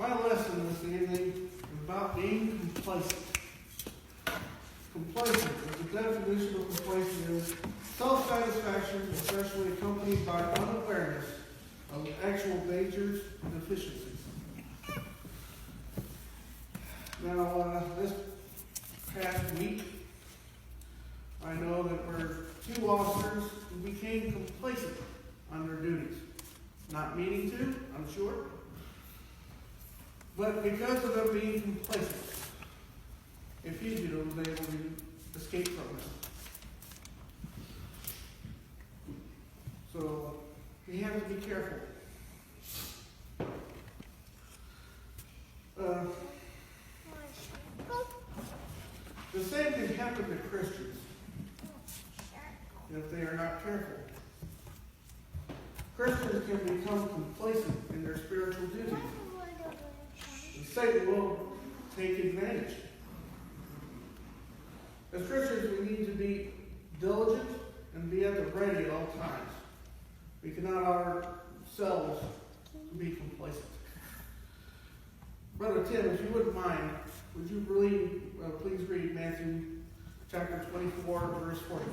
My lesson this evening is about being complacent. Complacent, the definition of complacent is self-satisfaction, especially accompanied by unawareness of actual dangers and deficiencies. Now, this past week, I know that there were 2 officers who became complacent on their duties. Not meaning to, I'm sure, but because of them being complacent, a fugitive was able to escape from them. So, you have to be careful. The same can happen to Christians if they are not careful. Christians can become complacent in their spiritual duties. And Satan will take advantage. As Christians, we need to be diligent and be at the ready at all times. We cannot ourselves be complacent. Brother Tim, if you wouldn't mind, would you please read Matthew chapter 24, verse 44.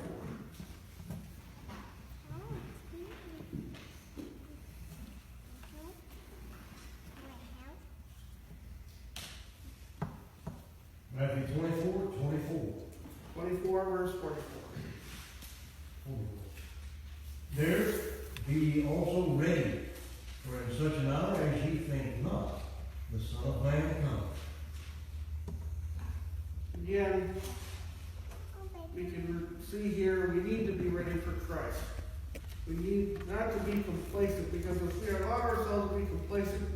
Matthew 24, 24, verse 44. There be ye also ready, for in such an hour as ye think not, the Son of Man cometh. Again, we can see here we need to be ready for Christ. We need not to be complacent, because if we allow ourselves to be complacent,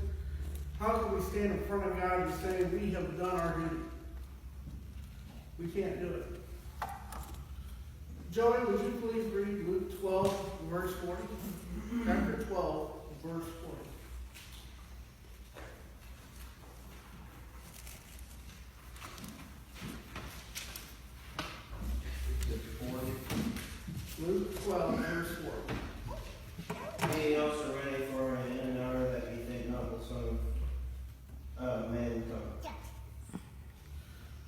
how can we stand in front of God and say we have done our duty? We can't do it. Joey, would you please read Luke 12, verse 40? Chapter 12, verse 40. Luke 12, verse 40. Be ye also ready, for in an hour that ye think not the Son of Man cometh.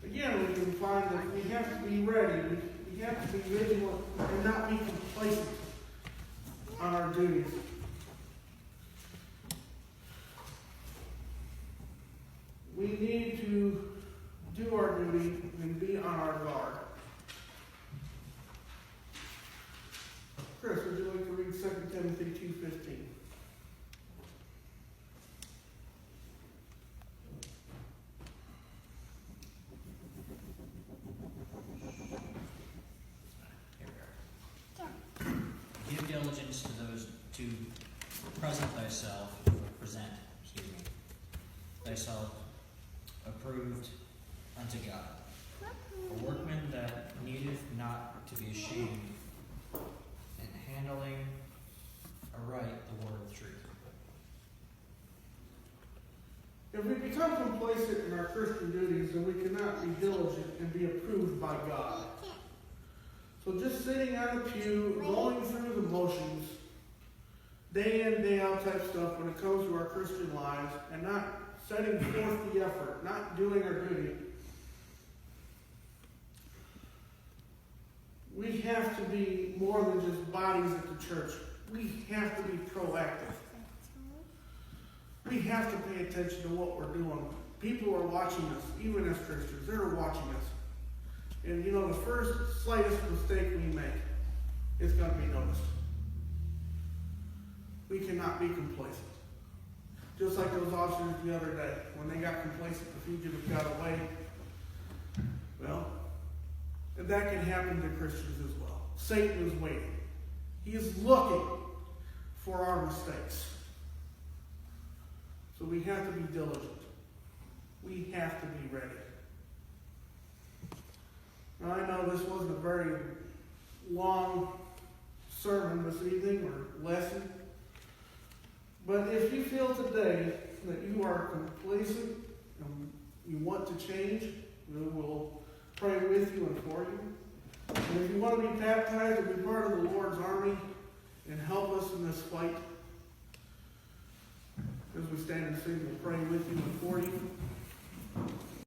Again, we can find that we have to be ready. We have to be vigilant and not be complacent on our duties. We need to do our duty and be on our guard. Chris, would you like to read 2 Timothy 2:15? Give diligence to those to present thyself approved unto God, a workman that needeth not to be ashamed, and handling aright the word of truth. If we become complacent in our Christian duties, then we cannot be diligent and be approved by God. So just sitting on a pew, going through the motions, day in, day out type stuff when it comes to our Christian lives, and not setting forth the effort, not doing our duty, we have to be more than just bodies at the church. We have to be proactive. We have to pay attention to what we're doing. People are watching us, even as Christians. They're watching us. And the first slightest mistake we make, it's going to be noticed. We cannot be complacent. Just like those officers the other day, when they got complacent, the fugitive got away. Well, that can happen to Christians as well. Satan is waiting. He is looking for our mistakes. So we have to be diligent. We have to be ready. Now, I know this wasn't a very long sermon this evening or lesson, but if you feel today that you are complacent and you want to change, we will pray with you and for you. And if you want to be baptized and be part of the Lord's army and help us in this fight, As we stand and sing, we'll pray with you and for